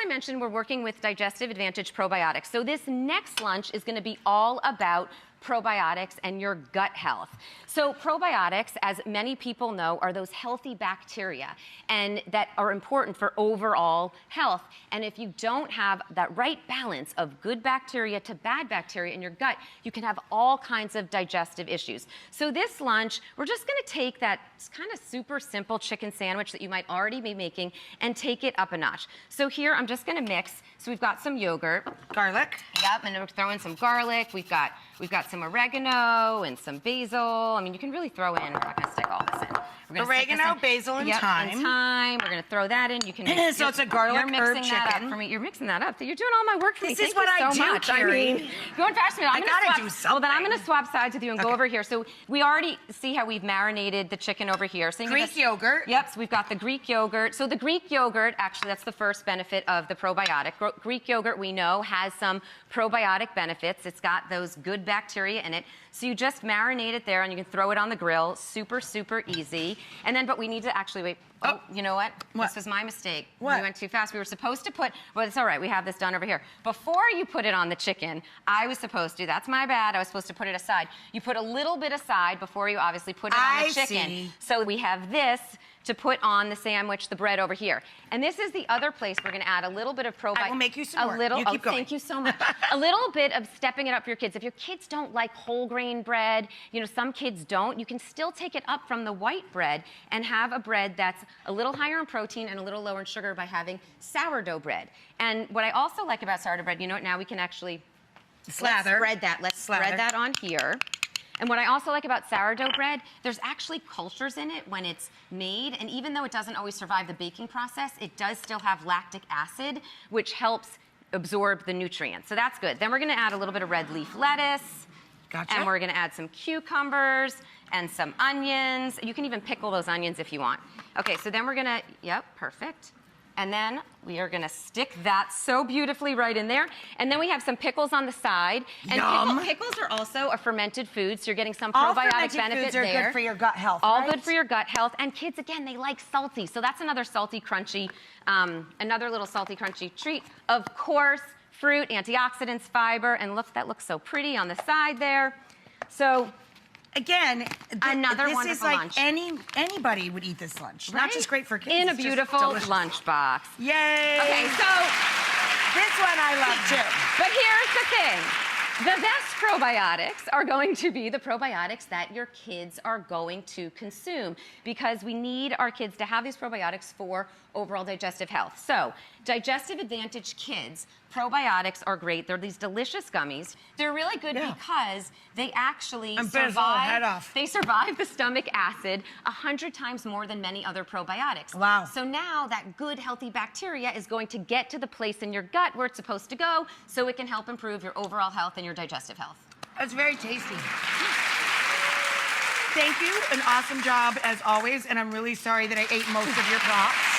I mentioned, we're working with Digestive Advantage Probiotics. So this next lunch is going to be all about probiotics and your gut health. So probiotics, as many people know, are those healthy bacteria and that are important for overall health. And if you don't have that right balance of good bacteria to bad bacteria in your gut, you can have all kinds of digestive issues. So this lunch, we're just going to take that kind of super simple chicken sandwich that you might already be making and take it up a notch. So here, I'm just going to mix. So we've got some yogurt. Garlic. Yep, and we're throwing some garlic. We've got some oregano and some basil. I mean, you can really throw in, we're not going to stick all this in. Oregano, basil, and thyme. And thyme. We're going to throw that in. You can mix, so it's a garlic herb chicken. That up for me. You're mixing that up. You're doing all my work for me. This is what I do, Keri. I mean, going fast for me. I gotta do something. Well, then I'm going to swap sides with you and go over here. So we already see how we've marinated the chicken over here. So Greek yogurt. Yep. So we've got the Greek yogurt. So the Greek yogurt, actually, that's the first benefit of the probiotic. Greek yogurt, we know, has some probiotic benefits. It's got those good bacteria in it. So you just marinate it there, and you can throw it on the grill. Super, super easy. And then, but we need to actually wait. Oh, you know what? This was my mistake. What? We went too fast. We were supposed to put, well, it's all right. We have this done over here. Before you put it on the chicken, I was supposed to, that's my bad. I was supposed to put it aside. You put a little bit aside before you obviously put it on the chicken. See. So we have this to put on the sandwich, the bread over here. And this is the other place we're going to add a little bit of probiotics. I will make you some more. You keep going. Thank you so much. A little bit of stepping it up for your kids. If your kids don't like whole grain bread, you know, some kids don't, you can still take it up from the white bread and have a bread that's a little higher in protein and a little lower in sugar by having sourdough bread. And what I also like about sourdough bread, you know what, now we can actually slather. Let's spread that on here. And what I also like about sourdough bread, there's actually cultures in it when it's made, and even though it doesn't always survive the baking process, it does still have lactic acid, which helps absorb the nutrients. So that's good. Then we're gonna add a little bit of red leaf lettuce. Gotcha. And we're gonna add some cucumbers and some onions. You can even pickle those onions if you want. Okay, so then we're gonna, yep, perfect. And then we are going to stick that so beautifully right in there. And then we have some pickles on the side. And pickles are also a fermented food, so you're getting some probiotic benefit there. All fermented foods are good for your gut health, All right? good for your gut health. And kids, again, they like salty. So that's another salty, crunchy, another little salty, crunchy treat. Of course, fruit, antioxidants, fiber. And look, that looks so pretty on the side there. So again, this is like anybody would eat this lunch. Right? Not just great for kids. In a beautiful lunchbox. Yay! Okay, so this one I love too. But here's the thing. The best probiotics are going to be the probiotics that your kids are going to consume, because we need our kids to have these probiotics for overall digestive health. So, Digestive Advantage Kids probiotics are great. They're these delicious gummies. They're really good because they actually survive the stomach acid 100 times more than many other probiotics. Wow. So now that good, healthy bacteria is going to get to the place in your gut where it's supposed to go, so it can help improve your overall health and your digestive health. That's very tasty. Thank you. An awesome job as always, and I'm really sorry that I ate most of your props.